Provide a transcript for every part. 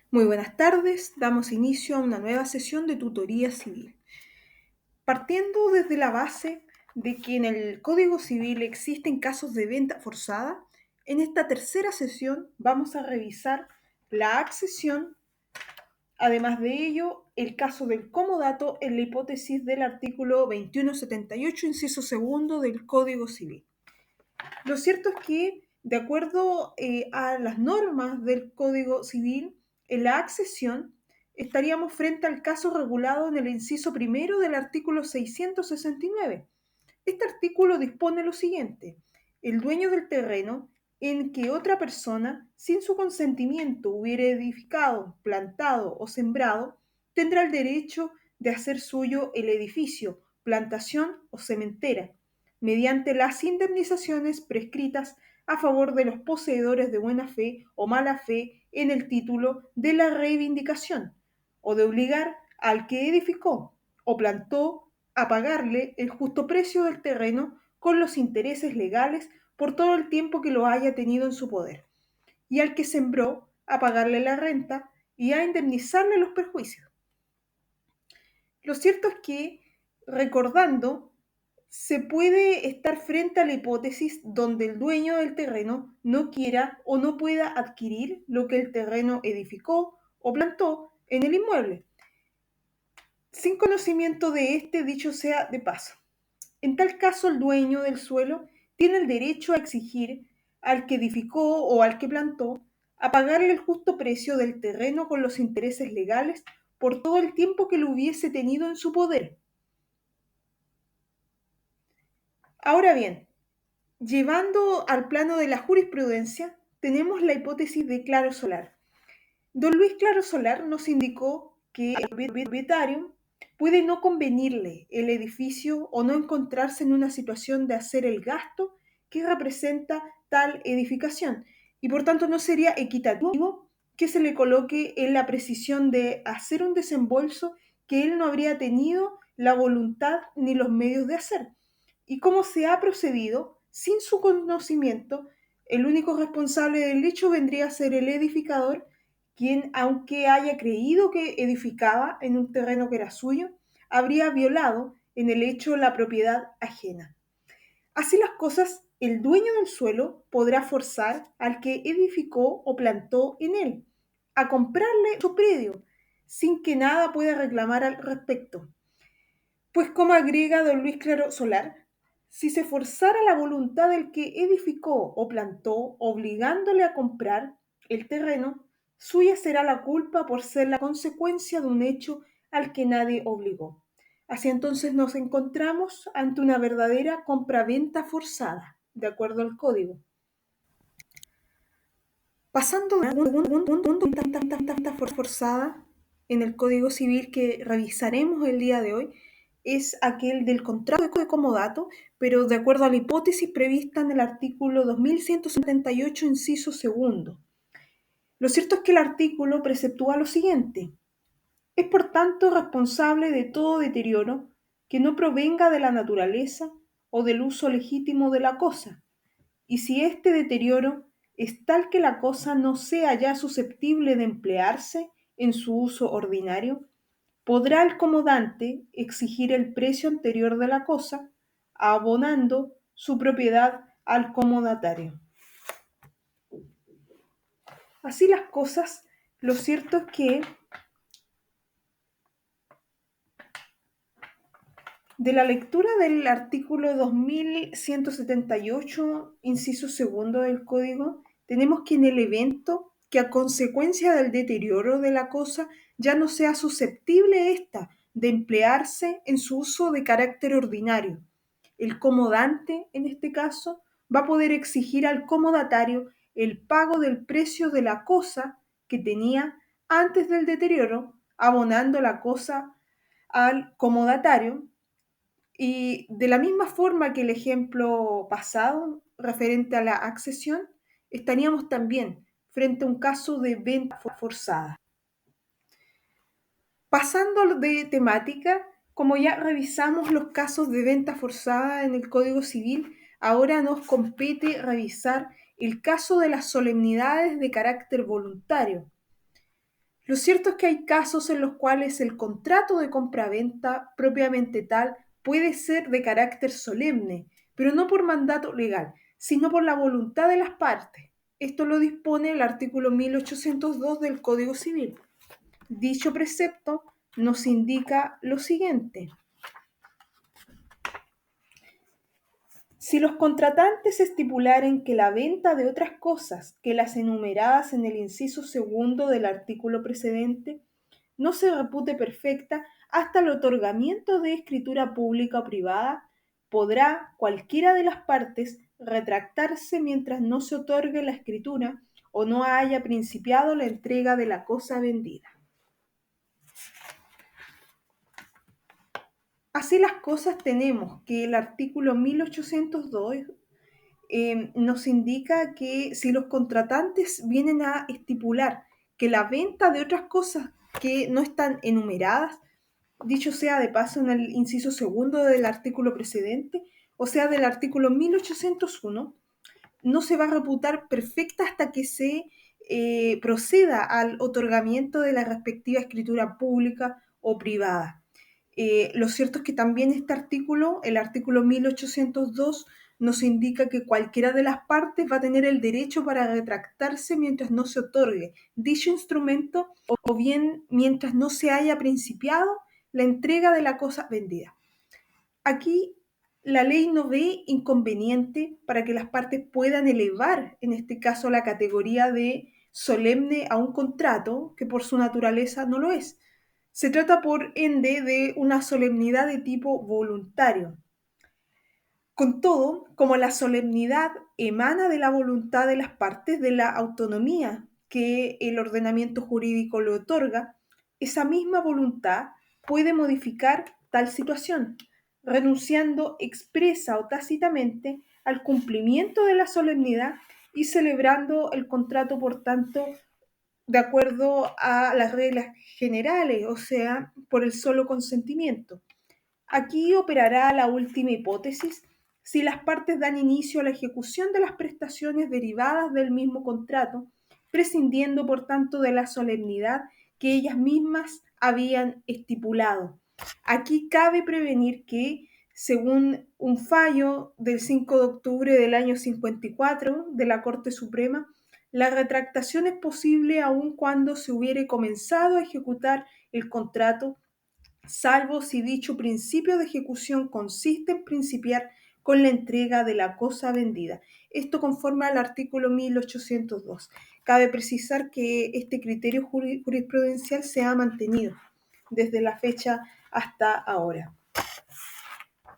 Muy buenas tardes, damos inicio a una nueva sesión de tutoría civil. Partiendo desde la base de que en el Código Civil existen casos de venta forzada, en esta tercera sesión vamos a revisar la accesión, además de ello, el caso del comodato en la hipótesis del artículo 2178, inciso segundo del Código Civil. Lo cierto es que, de acuerdo a las normas del Código Civil, en la accesión estaríamos frente al caso regulado en el inciso primero del artículo 669. Este artículo dispone lo siguiente: el dueño del terreno en que otra persona, sin su consentimiento, hubiera edificado, plantado o sembrado, tendrá el derecho de hacer suyo el edificio, plantación o sementera, mediante las indemnizaciones prescritas a favor de los poseedores de buena fe o mala fe en el título de la reivindicación, o de obligar al que edificó o plantó a pagarle el justo precio del terreno con los intereses legales por todo el tiempo que lo haya tenido en su poder, y al que sembró a pagarle la renta y a indemnizarle los perjuicios. Lo cierto es que, recordando, se puede estar frente a la hipótesis donde el dueño del terreno no quiera o no pueda adquirir lo que el terreno edificó o plantó en el inmueble, sin conocimiento de este, dicho sea de paso. En tal caso, el dueño del suelo tiene el derecho a exigir al que edificó o al que plantó a pagarle el justo precio del terreno con los intereses legales por todo el tiempo que lo hubiese tenido en su poder. Ahora bien, llevando al plano de la jurisprudencia, tenemos la hipótesis de Claro Solar. Don Luis Claro Solar nos indicó que el propietario puede no convenirle el edificio o no encontrarse en una situación de hacer el gasto que representa tal edificación, y por tanto no sería equitativo que se le coloque en la precisión de hacer un desembolso que él no habría tenido la voluntad ni los medios de hacer. Y como se ha procedido sin su conocimiento, el único responsable del hecho vendría a ser el edificador, quien, aunque haya creído que edificaba en un terreno que era suyo, habría violado en el hecho la propiedad ajena. Así las cosas, el dueño del suelo podrá forzar al que edificó o plantó en él a comprarle su predio sin que nada pueda reclamar al respecto. Pues como agrega don Luis Claro Solar, si se forzara la voluntad del que edificó o plantó, obligándole a comprar el terreno, suya será la culpa por ser la consecuencia de un hecho al que nadie obligó. Así entonces nos encontramos ante una verdadera compraventa forzada, de acuerdo al código. Pasando a un forzada en el Código Civil que revisaremos el día de hoy, es aquel del contrato de comodato, pero de acuerdo a la hipótesis prevista en el artículo 2178, inciso segundo. Lo cierto es que el artículo preceptúa lo siguiente: es por tanto responsable de todo deterioro que no provenga de la naturaleza o del uso legítimo de la cosa, y si este deterioro es tal que la cosa no sea ya susceptible de emplearse en su uso ordinario, podrá el comodante exigir el precio anterior de la cosa, abonando su propiedad al comodatario. Así las cosas, lo cierto es que de la lectura del artículo 2178, inciso segundo del Código, tenemos que en el evento que a consecuencia del deterioro de la cosa ya no sea susceptible ésta de emplearse en su uso de carácter ordinario, el comodante, en este caso, va a poder exigir al comodatario el pago del precio de la cosa que tenía antes del deterioro, abonando la cosa al comodatario. Y de la misma forma que el ejemplo pasado, referente a la accesión, estaríamos también frente a un caso de venta forzada. Pasando de temática, como ya revisamos los casos de venta forzada en el Código Civil, ahora nos compete revisar el caso de las solemnidades de carácter voluntario. Lo cierto es que hay casos en los cuales el contrato de compraventa propiamente tal puede ser de carácter solemne, pero no por mandato legal, sino por la voluntad de las partes. Esto lo dispone el artículo 1802 del Código Civil. Dicho precepto nos indica lo siguiente. Si los contratantes estipularen que la venta de otras cosas que las enumeradas en el inciso segundo del artículo precedente no se repute perfecta hasta el otorgamiento de escritura pública o privada, podrá cualquiera de las partes retractarse mientras no se otorgue la escritura o no haya principiado la entrega de la cosa vendida. Así las cosas, tenemos que el artículo 1802 nos indica que si los contratantes vienen a estipular que la venta de otras cosas que no están enumeradas, dicho sea de paso en el inciso segundo del artículo precedente, o sea del artículo 1801, no se va a reputar perfecta hasta que se proceda al otorgamiento de la respectiva escritura pública o privada. Lo cierto es que también este artículo, el artículo 1802, nos indica que cualquiera de las partes va a tener el derecho para retractarse mientras no se otorgue dicho instrumento o bien mientras no se haya principiado la entrega de la cosa vendida. Aquí la ley no ve inconveniente para que las partes puedan elevar, en este caso, la categoría de solemne a un contrato, que por su naturaleza no lo es. Se trata, por ende, de una solemnidad de tipo voluntario. Con todo, como la solemnidad emana de la voluntad de las partes, de la autonomía que el ordenamiento jurídico le otorga, esa misma voluntad puede modificar tal situación, renunciando expresa o tácitamente al cumplimiento de la solemnidad y celebrando el contrato, por tanto, de acuerdo a las reglas generales, o sea, por el solo consentimiento. Aquí operará la última hipótesis si las partes dan inicio a la ejecución de las prestaciones derivadas del mismo contrato, prescindiendo por tanto de la solemnidad que ellas mismas habían estipulado. Aquí cabe prevenir que, según un fallo del 5 de octubre del año 54 de la Corte Suprema, la retractación es posible aun cuando se hubiere comenzado a ejecutar el contrato, salvo si dicho principio de ejecución consiste en principiar con la entrega de la cosa vendida. Esto conforme al artículo 1802. Cabe precisar que este criterio jurisprudencial se ha mantenido desde la fecha hasta ahora.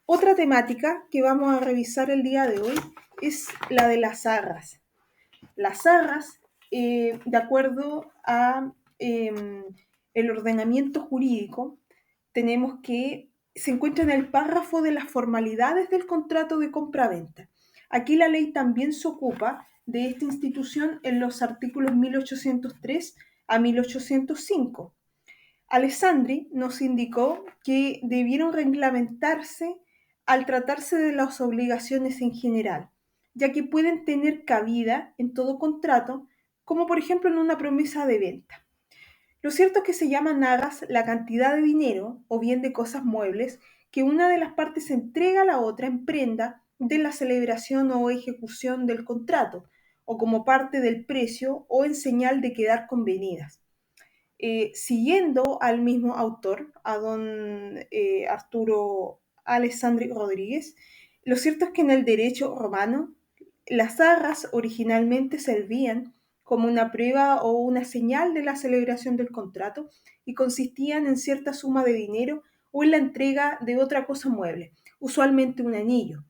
Otra temática que vamos a revisar el día de hoy es la de las arras. Las arras, de acuerdo a el ordenamiento jurídico, tenemos que se encuentra en el párrafo de las formalidades del contrato de compraventa. Aquí la ley también se ocupa de esta institución en los artículos 1803 a 1805. Alessandri nos indicó que debieron reglamentarse al tratarse de las obligaciones en general, ya que pueden tener cabida en todo contrato, como por ejemplo en una promesa de venta. Lo cierto es que se llaman arras la cantidad de dinero o bien de cosas muebles que una de las partes entrega a la otra en prenda de la celebración o ejecución del contrato, o como parte del precio o en señal de quedar convenidas. Siguiendo al mismo autor, a don Arturo Alessandri Rodríguez, lo cierto es que en el derecho romano las arras originalmente servían como una prueba o una señal de la celebración del contrato y consistían en cierta suma de dinero o en la entrega de otra cosa mueble, usualmente un anillo.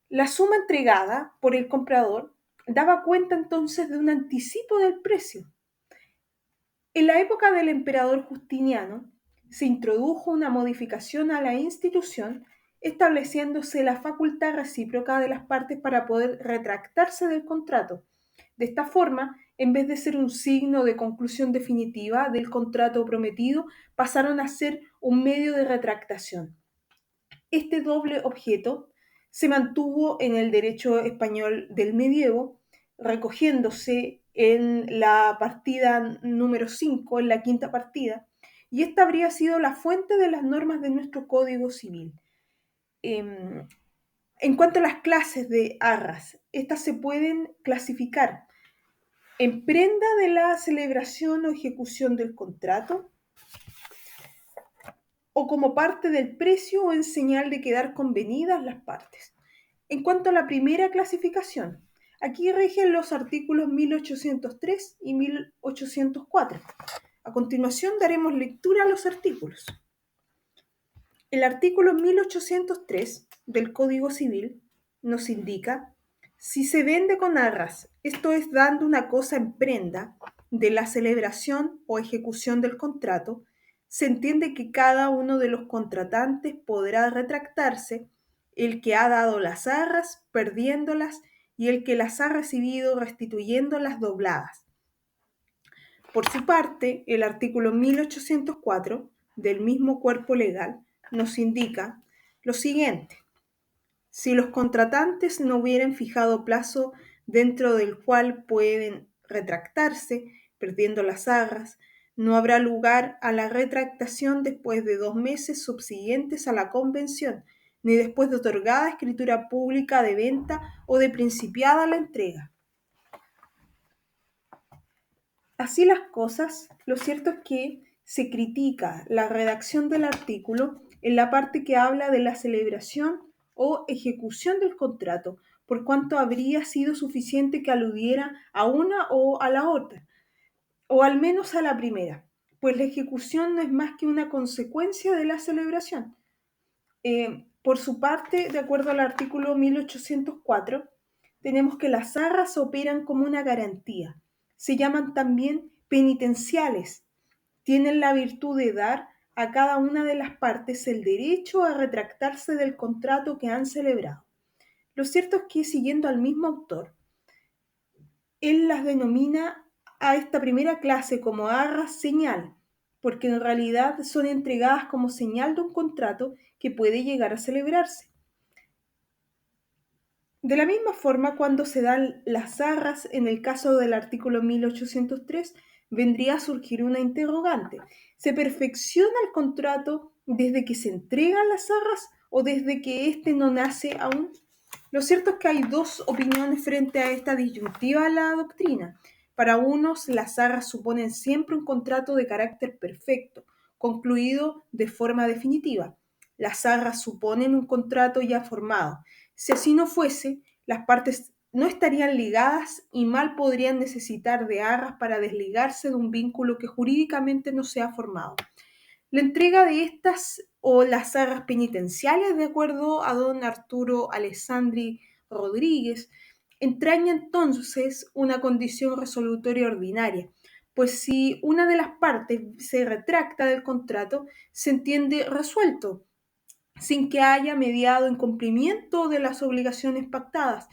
La suma entregada por el comprador daba cuenta entonces de un anticipo del precio. En la época del emperador Justiniano se introdujo una modificación a la institución, estableciéndose la facultad recíproca de las partes para poder retractarse del contrato. De esta forma, en vez de ser un signo de conclusión definitiva del contrato prometido, pasaron a ser un medio de retractación. Este doble objeto se mantuvo en el derecho español del medievo, recogiéndose en la partida número 5, en la quinta partida, y esta habría sido la fuente de las normas de nuestro Código Civil. En cuanto a las clases de arras, estas se pueden clasificar en prenda de la celebración o ejecución del contrato, o como parte del precio o en señal de quedar convenidas las partes. En cuanto a la primera clasificación, aquí rigen los artículos 1803 y 1804. A continuación daremos lectura a los artículos. El artículo 1803 del Código Civil nos indica: si se vende con arras, esto es dando una cosa en prenda de la celebración o ejecución del contrato, se entiende que cada uno de los contratantes podrá retractarse, el que ha dado las arras perdiéndolas y el que las ha recibido restituyéndolas dobladas. Por su parte, el artículo 1804 del mismo cuerpo legal nos indica lo siguiente: si los contratantes no hubieran fijado plazo dentro del cual pueden retractarse, perdiendo las arras, no habrá lugar a la retractación después de 2 meses subsiguientes a la convención, ni después de otorgada escritura pública de venta o de principiada la entrega. Así las cosas, lo cierto es que se critica la redacción del artículo en la parte que habla de la celebración o ejecución del contrato, por cuanto habría sido suficiente que aludiera a una o a la otra, o al menos a la primera, pues la ejecución no es más que una consecuencia de la celebración. Por su parte, de acuerdo al artículo 1804, tenemos que las arras operan como una garantía. Se llaman también penitenciales. Tienen la virtud de dar a cada una de las partes el derecho a retractarse del contrato que han celebrado. Lo cierto es que, siguiendo al mismo autor, él las denomina a esta primera clase como arras señal, porque en realidad son entregadas como señal de un contrato que puede llegar a celebrarse. De la misma forma, cuando se dan las arras en el caso del artículo 1803, vendría a surgir una interrogante. ¿Se perfecciona el contrato desde que se entregan las arras o desde que éste no nace aún? Lo cierto es que hay dos opiniones frente a esta disyuntiva de la doctrina. Para unos, las arras suponen siempre un contrato de carácter perfecto, concluido de forma definitiva. Las arras suponen un contrato ya formado. Si así no fuese, las partes no estarían ligadas y mal podrían necesitar de arras para desligarse de un vínculo que jurídicamente no se ha formado. La entrega de estas o las arras penitenciales, de acuerdo a don Arturo Alessandri Rodríguez, entraña entonces una condición resolutoria ordinaria, pues si una de las partes se retracta del contrato, se entiende resuelto, sin que haya mediado en cumplimiento de las obligaciones pactadas.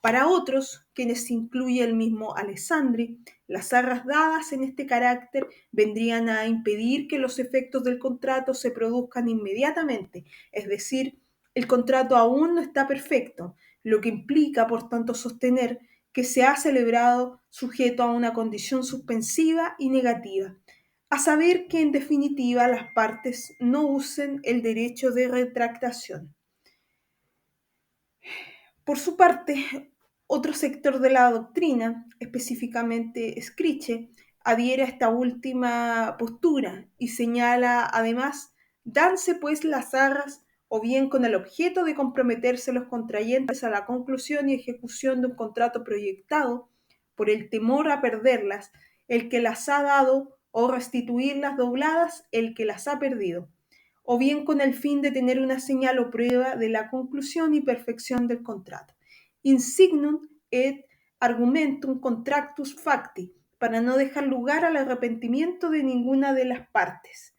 Para otros, quienes incluye el mismo Alessandri, las arras dadas en este carácter vendrían a impedir que los efectos del contrato se produzcan inmediatamente, es decir, el contrato aún no está perfecto, lo que implica, por tanto, sostener que se ha celebrado sujeto a una condición suspensiva y negativa, a saber que en definitiva las partes no usen el derecho de retractación. Por su parte, otro sector de la doctrina, específicamente Scriche, adhiere a esta última postura y señala además: danse pues las arras o bien con el objeto de comprometerse los contrayentes a la conclusión y ejecución de un contrato proyectado, por el temor a perderlas, el que las ha dado, o restituirlas dobladas, el que las ha perdido, o bien con el fin de tener una señal o prueba de la conclusión y perfección del contrato. Insignum et argumentum contractus facti, para no dejar lugar al arrepentimiento de ninguna de las partes.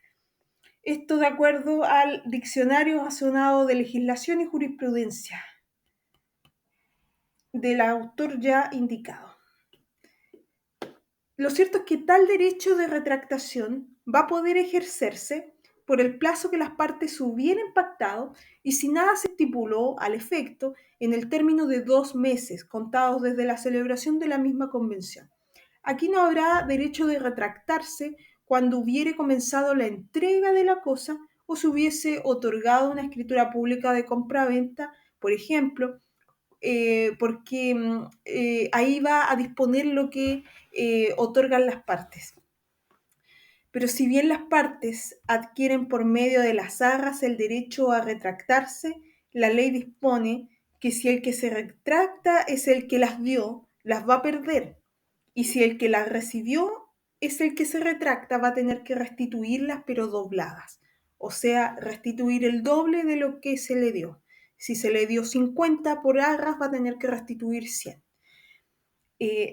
Esto de acuerdo al Diccionario Razonado de Legislación y Jurisprudencia del autor ya indicado. Lo cierto es que tal derecho de retractación va a poder ejercerse por el plazo que las partes hubieran pactado y si nada se estipuló al efecto en el término de 2 meses contados desde la celebración de la misma convención. Aquí no habrá derecho de retractarse cuando hubiere comenzado la entrega de la cosa o se hubiese otorgado una escritura pública de compraventa, por ejemplo, porque ahí va a disponer lo que otorgan las partes. Pero si bien las partes adquieren por medio de las arras el derecho a retractarse, la ley dispone que si el que se retracta es el que las dio, las va a perder. Y si el que las recibió es el que se retracta, va a tener que restituirlas, pero dobladas. O sea, restituir el doble de lo que se le dio. Si se le dio 50 por arras, va a tener que restituir 100.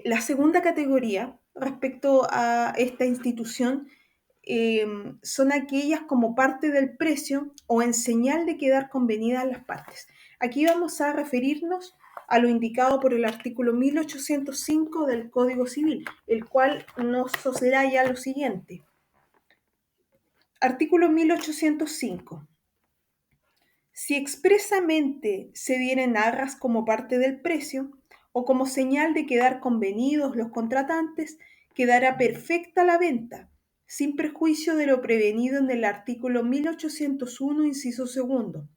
La segunda categoría respecto a esta institución son aquellas como parte del precio o en señal de quedar convenidas las partes. Aquí vamos a referirnos a lo indicado por el artículo 1805 del Código Civil, el cual nos soslaya lo siguiente. Artículo 1805. Si expresamente se dieren arras como parte del precio o como señal de quedar convenidos los contratantes, quedará perfecta la venta, sin perjuicio de lo prevenido en el artículo 1801, inciso segundo.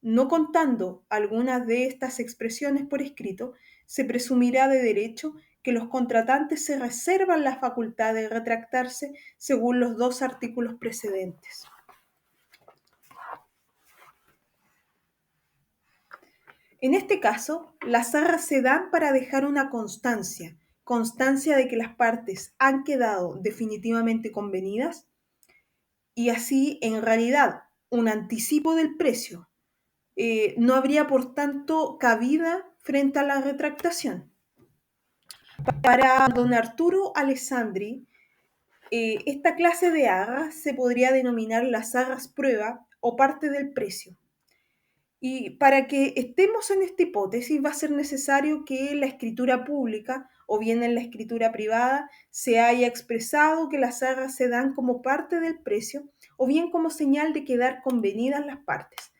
No contando algunas de estas expresiones por escrito, se presumirá de derecho que los contratantes se reservan la facultad de retractarse según los dos artículos precedentes. En este caso, las arras se dan para dejar una constancia de que las partes han quedado definitivamente convenidas y así, en realidad, un anticipo del precio. No habría, por tanto, cabida frente a la retractación. Para don Arturo Alessandri, esta clase de arras se podría denominar las arras prueba o parte del precio. Y para que estemos en esta hipótesis va a ser necesario que en la escritura pública o bien en la escritura privada se haya expresado que las arras se dan como parte del precio o bien como señal de quedar convenidas las partes.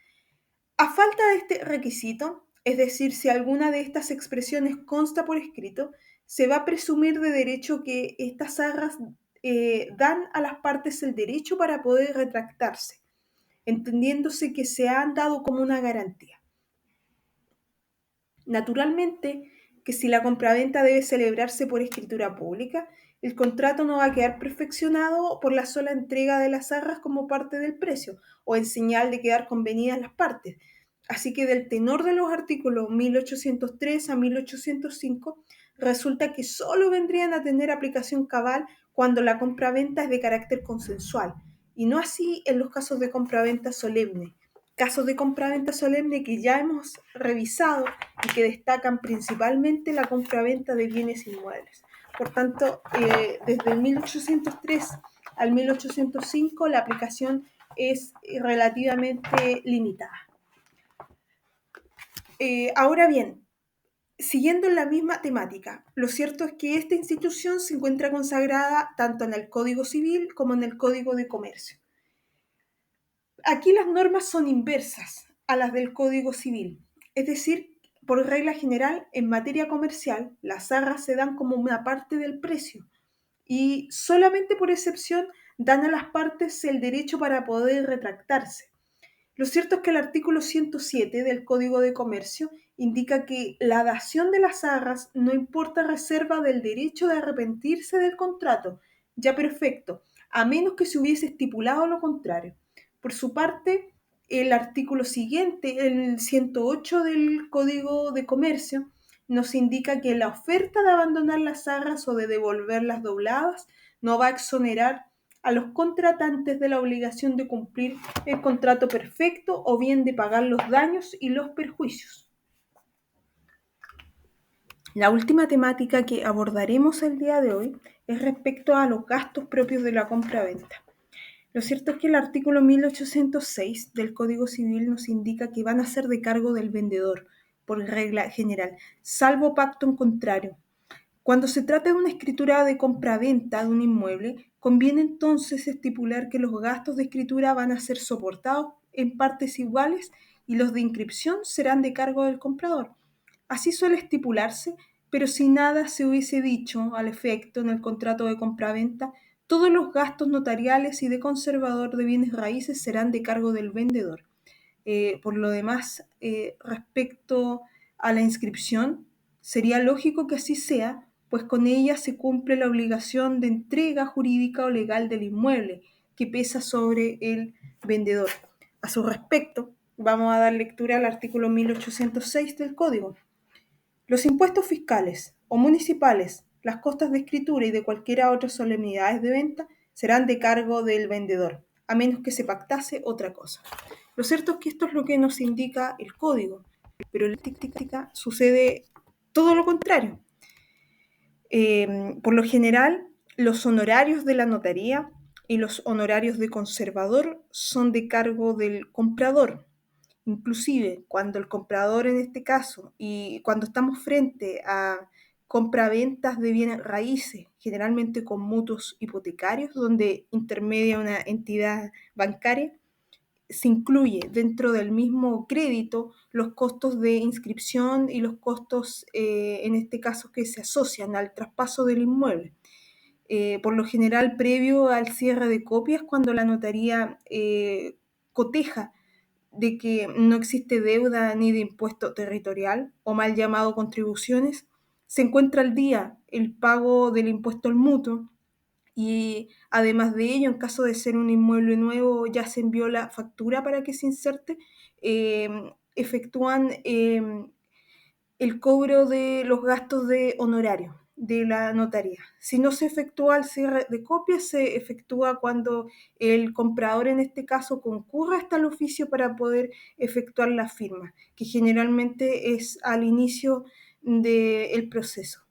A falta de este requisito, es decir, si alguna de estas expresiones consta por escrito, se va a presumir de derecho que estas arras dan a las partes el derecho para poder retractarse, entendiéndose que se han dado como una garantía. Naturalmente, que si la compraventa debe celebrarse por escritura pública, el contrato no va a quedar perfeccionado por la sola entrega de las arras como parte del precio o en señal de quedar convenidas las partes. Así que del tenor de los artículos 1803 a 1805 resulta que solo vendrían a tener aplicación cabal cuando la compraventa es de carácter consensual y no así en los casos de compraventa solemne. Casos de compraventa solemne que ya hemos revisado y que destacan principalmente la compraventa de bienes inmuebles. Por tanto, desde el 1803 al 1805 la aplicación es relativamente limitada. Ahora bien, siguiendo en la misma temática, lo cierto es que esta institución se encuentra consagrada tanto en el Código Civil como en el Código de Comercio. Aquí las normas son inversas a las del Código Civil, es decir, por regla general, en materia comercial, las arras se dan como una parte del precio y solamente por excepción dan a las partes el derecho para poder retractarse. Lo cierto es que el artículo 107 del Código de Comercio indica que la dación de las arras no importa reserva del derecho de arrepentirse del contrato, ya perfecto, a menos que se hubiese estipulado lo contrario. Por su parte, el artículo siguiente, el 108 del Código de Comercio, nos indica que la oferta de abandonar las arras o de devolverlas dobladas no va a exonerar a los contratantes de la obligación de cumplir el contrato perfecto o bien de pagar los daños y los perjuicios. La última temática que abordaremos el día de hoy es respecto a los gastos propios de la compra-venta. Lo cierto es que el artículo 1806 del Código Civil nos indica que van a ser de cargo del vendedor, por regla general, salvo pacto en contrario. Cuando se trata de una escritura de compra-venta de un inmueble, conviene entonces estipular que los gastos de escritura van a ser soportados en partes iguales y los de inscripción serán de cargo del comprador. Así suele estipularse, pero si nada se hubiese dicho al efecto en el contrato de compraventa, todos los gastos notariales y de conservador de bienes raíces serán de cargo del vendedor. Por lo demás, respecto a la inscripción, sería lógico que así sea, pues con ella se cumple la obligación de entrega jurídica o legal del inmueble que pesa sobre el vendedor. A su respecto, vamos a dar lectura al artículo 1806 del Código. Los impuestos fiscales o municipales, las costas de escritura y de cualquiera otras solemnidades de venta serán de cargo del vendedor, a menos que se pactase otra cosa. Lo cierto es que esto es lo que nos indica el código, pero en la práctica sucede todo lo contrario. Por lo general, los honorarios de la notaría y los honorarios de conservador son de cargo del comprador. Inclusive cuando el comprador en este caso y cuando estamos frente a compraventas de bienes raíces, generalmente con mutuos hipotecarios, donde intermedia una entidad bancaria, se incluye dentro del mismo crédito los costos de inscripción y los costos, en este caso, que se asocian al traspaso del inmueble. Por lo general, previo al cierre de copias, cuando la notaría coteja de que no existe deuda ni de impuesto territorial o mal llamado contribuciones, se encuentra al día el pago del impuesto al mutuo y además de ello, en caso de ser un inmueble nuevo, ya se envió la factura para que se inserte, eh, efectúan el cobro de los gastos de honorario de la notaría. Si no se efectúa el cierre de copias, se efectúa cuando el comprador, en este caso, concurra hasta el oficio para poder efectuar la firma, que generalmente es al inicio del proceso.